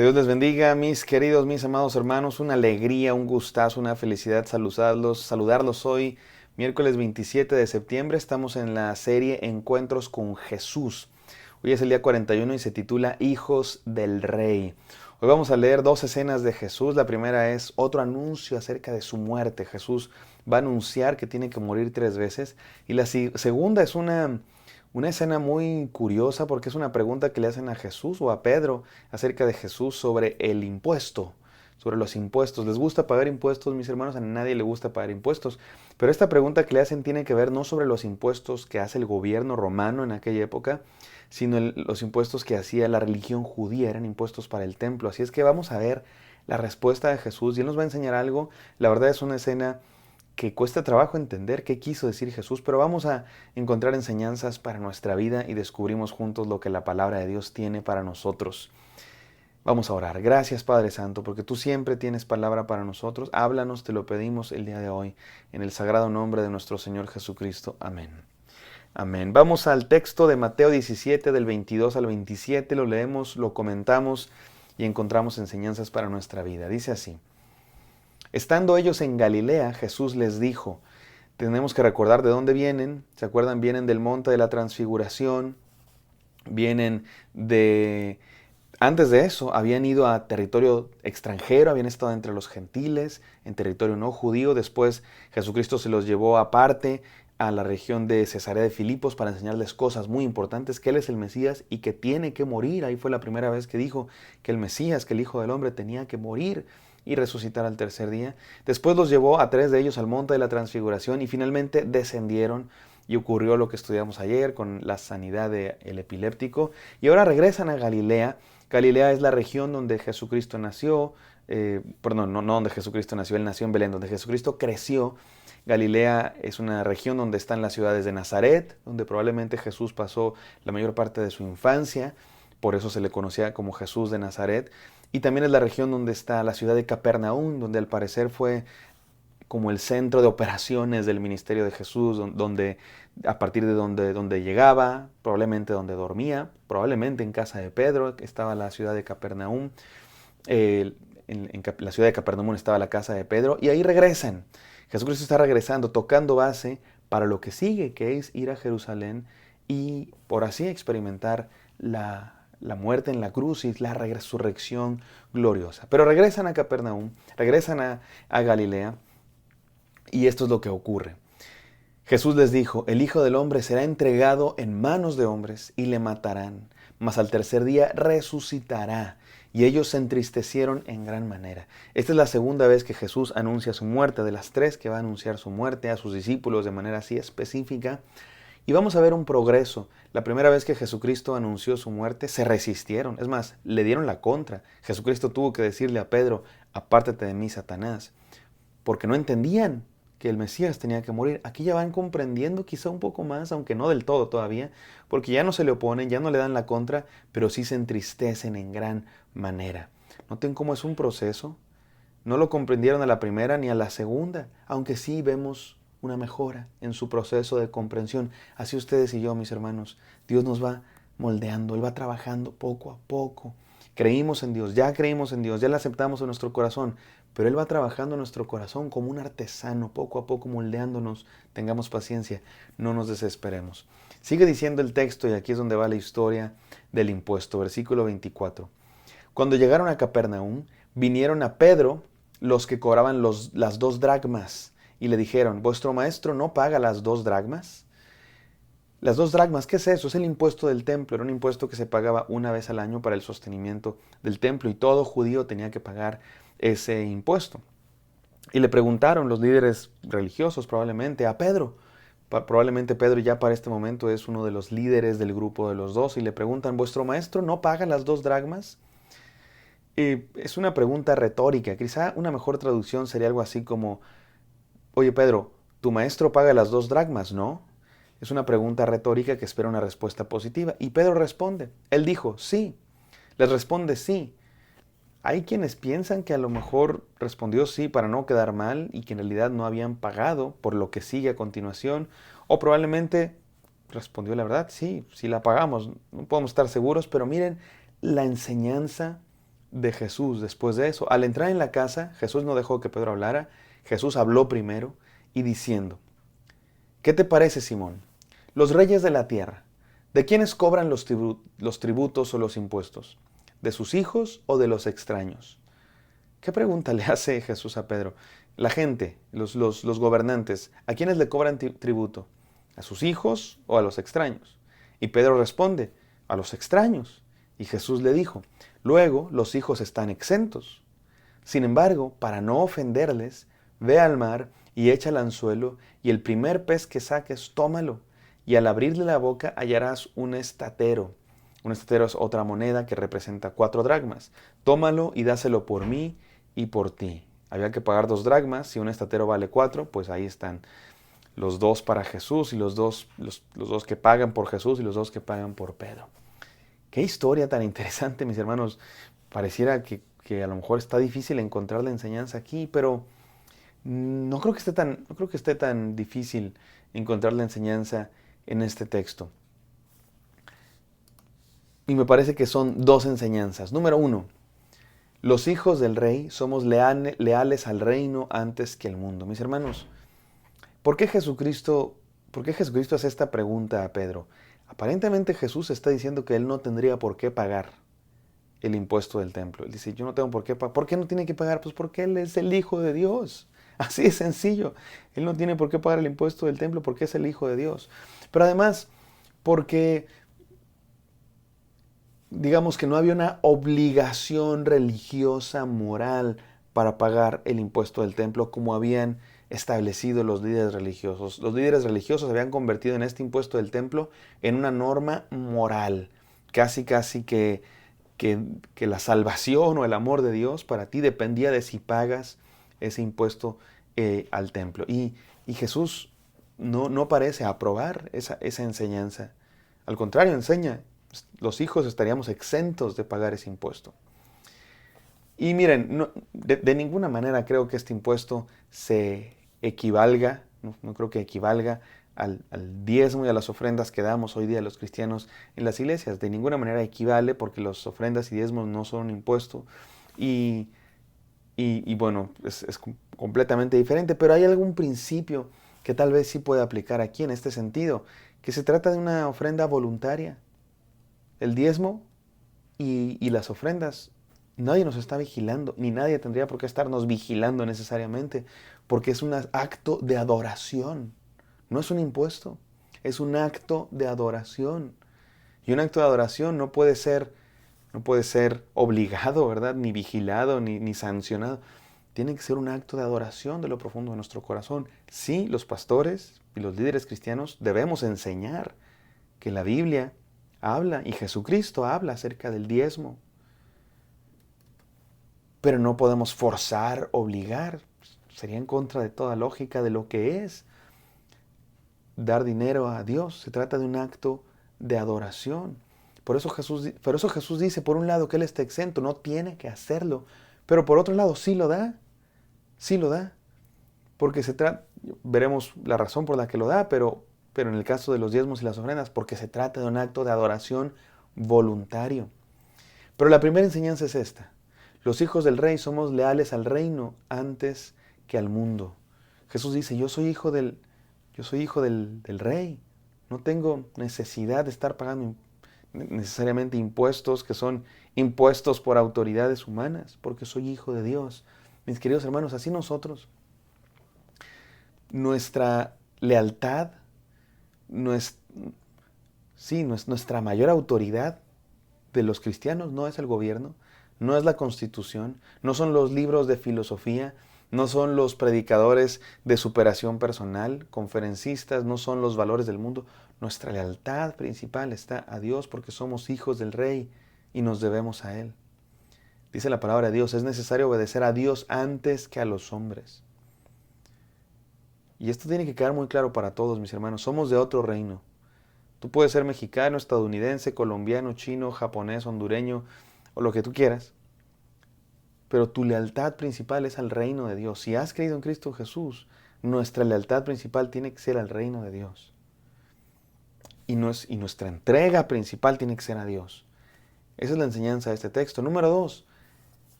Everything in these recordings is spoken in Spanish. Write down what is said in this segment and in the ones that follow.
Que Dios les bendiga, mis queridos, mis amados hermanos. Una alegría, un gustazo, una felicidad saludarlos hoy, miércoles 27 de septiembre. Estamos en la serie Encuentros con Jesús. Hoy es el día 41 y se titula Hijos del Rey. Hoy vamos a leer dos escenas de Jesús. La primera es otro anuncio acerca de su muerte. Jesús va a anunciar que tiene que morir 3 veces. Y la segunda es una escena muy curiosa porque es una pregunta que le hacen a Jesús o a Pedro acerca de Jesús sobre el impuesto, sobre los impuestos. ¿Les gusta pagar impuestos, mis hermanos? A nadie le gusta pagar impuestos. Pero esta pregunta que le hacen tiene que ver no sobre los impuestos que hace el gobierno romano en aquella época, sino los impuestos que hacía la religión judía, eran impuestos para el templo. Así es que vamos a ver la respuesta de Jesús y Él nos va a enseñar algo. La verdad es una escena que cuesta trabajo entender qué quiso decir Jesús, pero vamos a encontrar enseñanzas para nuestra vida y descubrimos juntos lo que la palabra de Dios tiene para nosotros. Vamos a orar. Gracias, Padre Santo, porque tú siempre tienes palabra para nosotros. Háblanos, te lo pedimos el día de hoy, en el sagrado nombre de nuestro Señor Jesucristo. Amén. Amén. Vamos al texto de Mateo 17, del 22 al 27. Lo leemos, lo comentamos y encontramos enseñanzas para nuestra vida. Dice así: Estando ellos en Galilea, Jesús les dijo, tenemos que recordar de dónde vienen. ¿Se acuerdan? Vienen del monte de la transfiguración, vienen de... Antes de eso, habían ido a territorio extranjero, habían estado entre los gentiles, en territorio no judío. Después Jesucristo se los llevó aparte a la región de Cesarea de Filipos para enseñarles cosas muy importantes, que Él es el Mesías y que tiene que morir. Ahí fue la primera vez que dijo que el Mesías, que el Hijo del Hombre tenía que morir y resucitar al tercer día. Después los llevó a 3 de ellos al monte de la transfiguración y finalmente descendieron y ocurrió lo que estudiamos ayer con la sanidad del epiléptico. Y ahora regresan a Galilea. Galilea es la región donde Jesucristo nació, perdón, no donde Jesucristo nació, Él nació en Belén, donde Jesucristo creció. Galilea es una región donde están las ciudades de Nazaret, donde probablemente Jesús pasó la mayor parte de su infancia, por eso se le conocía como Jesús de Nazaret. Y también es la región donde está la ciudad de Capernaum, donde al parecer fue como el centro de operaciones del ministerio de Jesús, donde a partir de donde llegaba, probablemente donde dormía, probablemente en casa de Pedro, que estaba la ciudad de Capernaum. En la ciudad de Capernaum estaba la casa de Pedro, y ahí regresan. Jesucristo está regresando, tocando base para lo que sigue, que es ir a Jerusalén y por así experimentar la muerte en la cruz y la resurrección gloriosa. Pero regresan a Capernaum, regresan a Galilea, y esto es lo que ocurre. Jesús les dijo, el Hijo del Hombre será entregado en manos de hombres y le matarán, mas al tercer día resucitará. Y ellos se entristecieron en gran manera. Esta es la segunda vez que Jesús anuncia su muerte, de las 3 que va a anunciar su muerte a sus discípulos de manera así específica. Y vamos a ver un progreso. La primera vez que Jesucristo anunció su muerte, se resistieron. Es más, le dieron la contra. Jesucristo tuvo que decirle a Pedro, apártate de mí, Satanás, porque no entendían que el Mesías tenía que morir. Aquí ya van comprendiendo quizá un poco más, aunque no del todo todavía, porque ya no se le oponen, ya no le dan la contra, pero sí se entristecen en gran manera. Noten cómo es un proceso. No lo comprendieron a la primera ni a la segunda, aunque sí vemos una mejora en su proceso de comprensión. Así ustedes y yo, mis hermanos, Dios nos va moldeando, Él va trabajando poco a poco. Creímos en Dios, ya creímos en Dios, ya le aceptamos en nuestro corazón, pero Él va trabajando en nuestro corazón como un artesano, poco a poco moldeándonos. Tengamos paciencia, no nos desesperemos. Sigue diciendo el texto, y aquí es donde va la historia del impuesto, versículo 24. Cuando llegaron a Capernaum, vinieron a Pedro los que cobraban las 2 dracmas y le dijeron, ¿vuestro maestro no paga las 2 dracmas? Las 2 dracmas, ¿qué es eso? Es el impuesto del templo. Era un impuesto que se pagaba una vez al año para el sostenimiento del templo y todo judío tenía que pagar ese impuesto. Y le preguntaron los líderes religiosos probablemente a Pedro. Probablemente Pedro ya para este momento es uno de los líderes del grupo de los 12 y le preguntan, ¿vuestro maestro no paga las 2 dracmas? Es una pregunta retórica. Quizá una mejor traducción sería algo así como, oye Pedro, tu maestro paga las 2 dracmas, ¿no? Es una pregunta retórica que espera una respuesta positiva. Y Pedro responde, él dijo, sí. Les responde, sí. Hay quienes piensan que a lo mejor respondió sí para no quedar mal y que en realidad no habían pagado por lo que sigue a continuación. O probablemente respondió la verdad, sí, sí la pagamos. No podemos estar seguros, pero miren la enseñanza de Jesús después de eso. Al entrar en la casa, Jesús no dejó que Pedro hablara. Jesús habló primero y diciendo: ¿qué te parece, Simón? Los reyes de la tierra, ¿de quiénes cobran los tributos o los impuestos? ¿De sus hijos o de los extraños? ¿Qué pregunta le hace Jesús a Pedro? La gente, los gobernantes, ¿a quiénes le cobran tributo? ¿A sus hijos o a los extraños? Y Pedro responde: a los extraños. Y Jesús le dijo: luego los hijos están exentos. Sin embargo, para no ofenderles, ve al mar y echa el anzuelo, y el primer pez que saques, tómalo, y al abrirle la boca hallarás un estatero. Un estatero es otra moneda que representa 4 dracmas. Tómalo y dáselo por mí y por ti. Había que pagar 2 dracmas, si un estatero vale 4, pues ahí están los 2 para Jesús y los dos que pagan por Jesús y los 2 que pagan por Pedro. Qué historia tan interesante, mis hermanos. Pareciera que a lo mejor está difícil encontrar la enseñanza aquí, pero no creo que esté tan difícil encontrar la enseñanza en este texto. Y me parece que son 2 enseñanzas. Número 1, los hijos del rey somos leales al reino antes que al mundo. Mis hermanos, ¿por qué Jesucristo hace esta pregunta a Pedro? Aparentemente Jesús está diciendo que él no tendría por qué pagar el impuesto del templo. Él dice: yo no tengo por qué pagar. ¿Por qué no tiene que pagar? Pues porque él es el Hijo de Dios. Así de sencillo. Él no tiene por qué pagar el impuesto del templo porque es el Hijo de Dios. Pero además, porque digamos que no había una obligación religiosa, moral, para pagar el impuesto del templo como habían establecido los líderes religiosos. Los líderes religiosos habían convertido en este impuesto del templo en una norma moral, casi que la salvación o el amor de Dios para ti dependía de si pagas ese impuesto al templo. Y Jesús no parece aprobar esa enseñanza. Al contrario, enseña: los hijos estaríamos exentos de pagar ese impuesto. Y miren, de ninguna manera creo que este impuesto se equivalga, no creo que equivalga al diezmo y a las ofrendas que damos hoy día los cristianos en las iglesias. De ninguna manera equivale, porque las ofrendas y diezmos no son un impuesto. Y bueno, es completamente diferente, pero hay algún principio que tal vez sí puede aplicar aquí en este sentido, que se trata de una ofrenda voluntaria. El diezmo y las ofrendas, nadie nos está vigilando, ni nadie tendría por qué estarnos vigilando necesariamente, porque es un acto de adoración, no es un impuesto, es un acto de adoración. Y un acto de adoración no puede ser obligado, ¿verdad? Ni vigilado, ni sancionado. Tiene que ser un acto de adoración de lo profundo de nuestro corazón. Sí, los pastores y los líderes cristianos debemos enseñar que la Biblia habla y Jesucristo habla acerca del diezmo. Pero no podemos forzar, obligar. Sería en contra de toda lógica de lo que es dar dinero a Dios. Se trata de un acto de adoración. Por eso Jesús dice, por un lado, que Él está exento, no tiene que hacerlo. Pero por otro lado, sí lo da. Sí lo da. Porque veremos la razón por la que lo da, pero en el caso de los diezmos y las ofrendas, porque se trata de un acto de adoración voluntario. Pero la primera enseñanza es esta: los hijos del rey somos leales al reino antes que al mundo. Jesús dice: yo soy hijo del rey. No tengo necesidad de estar pagando necesariamente impuestos que son impuestos por autoridades humanas, porque soy hijo de Dios. Mis queridos hermanos, así nosotros, nuestra lealtad, nuestra mayor autoridad de los cristianos no es el gobierno, no es la Constitución, no son los libros de filosofía, no son los predicadores de superación personal, conferencistas, no son los valores del mundo. Nuestra lealtad principal está a Dios, porque somos hijos del Rey y nos debemos a Él. Dice la palabra de Dios: es necesario obedecer a Dios antes que a los hombres. Y esto tiene que quedar muy claro para todos, mis hermanos. Somos de otro reino. Tú puedes ser mexicano, estadounidense, colombiano, chino, japonés, hondureño o lo que tú quieras, pero tu lealtad principal es al reino de Dios. Si has creído en Cristo Jesús, nuestra lealtad principal tiene que ser al reino de Dios. Y nuestra entrega principal tiene que ser a Dios. Esa es la enseñanza de este texto. Número 2,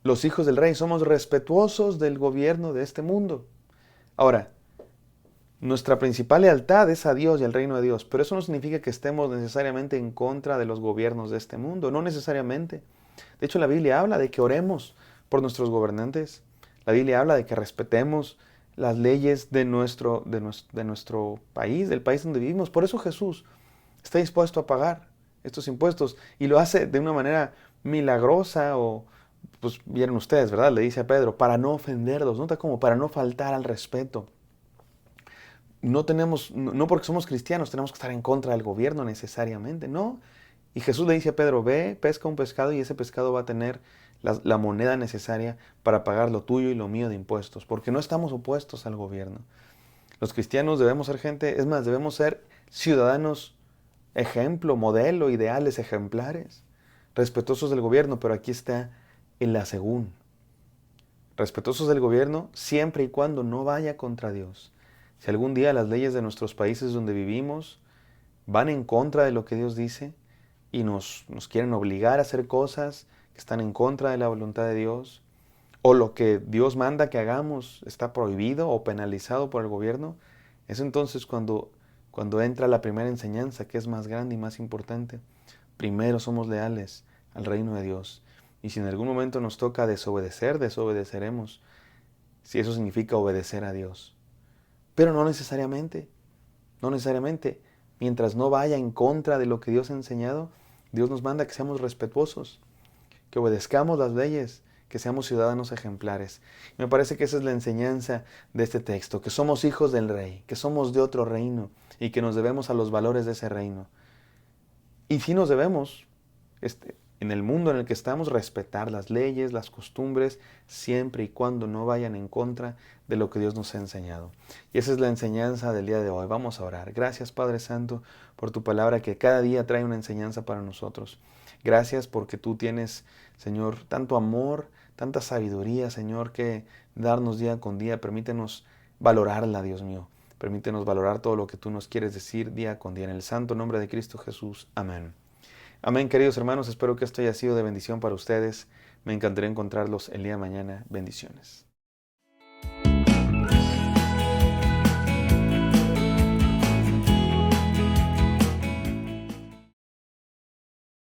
Los hijos del rey somos respetuosos del gobierno de este mundo. Ahora, nuestra principal lealtad es a Dios y al reino de Dios, pero eso no significa que estemos necesariamente en contra de los gobiernos de este mundo, no necesariamente. De hecho, la Biblia habla de que oremos por nuestros gobernantes. La Biblia habla de que respetemos las leyes de nuestro país, del país donde vivimos. Por eso Jesús está dispuesto a pagar estos impuestos y lo hace de una manera milagrosa o, pues vieron ustedes, ¿verdad? Le dice a Pedro, para no ofenderlos, nota como para no faltar al respeto. No porque somos cristianos tenemos que estar en contra del gobierno necesariamente, no. Y Jesús le dice a Pedro, ve, pesca un pescado y ese pescado va a tener la moneda necesaria para pagar lo tuyo y lo mío de impuestos, porque no estamos opuestos al gobierno. Los cristianos debemos ser gente, es más, debemos ser ciudadanos ejemplo, modelo, ideales, ejemplares, respetuosos del gobierno, pero aquí está el asegún. Respetuosos del gobierno siempre y cuando no vaya contra Dios. Si algún día las leyes de nuestros países donde vivimos van en contra de lo que Dios dice y nos quieren obligar a hacer cosas que están en contra de la voluntad de Dios, o lo que Dios manda que hagamos está prohibido o penalizado por el gobierno, es entonces cuando entra la primera enseñanza, que es más grande y más importante. Primero somos leales al reino de Dios. Y si en algún momento nos toca desobedecer, desobedeceremos, si eso significa obedecer a Dios. Pero no necesariamente, no necesariamente. Mientras no vaya en contra de lo que Dios ha enseñado, Dios nos manda que seamos respetuosos, que obedezcamos las leyes, que seamos ciudadanos ejemplares. Me parece que esa es la enseñanza de este texto, que somos hijos del Rey, que somos de otro reino y que nos debemos a los valores de ese reino. Y sí nos debemos, en el mundo en el que estamos, respetar las leyes, las costumbres, siempre y cuando no vayan en contra de lo que Dios nos ha enseñado. Y esa es la enseñanza del día de hoy. Vamos a orar. Gracias, Padre Santo, por tu palabra que cada día trae una enseñanza para nosotros. Gracias porque tú tienes, Señor, tanto amor, tanta sabiduría, Señor, que darnos día con día. Permítenos valorarla, Dios mío. Permítenos valorar todo lo que tú nos quieres decir día con día. En el santo nombre de Cristo Jesús. Amén. Amén, queridos hermanos. Espero que esto haya sido de bendición para ustedes. Me encantaría encontrarlos el día de mañana. Bendiciones.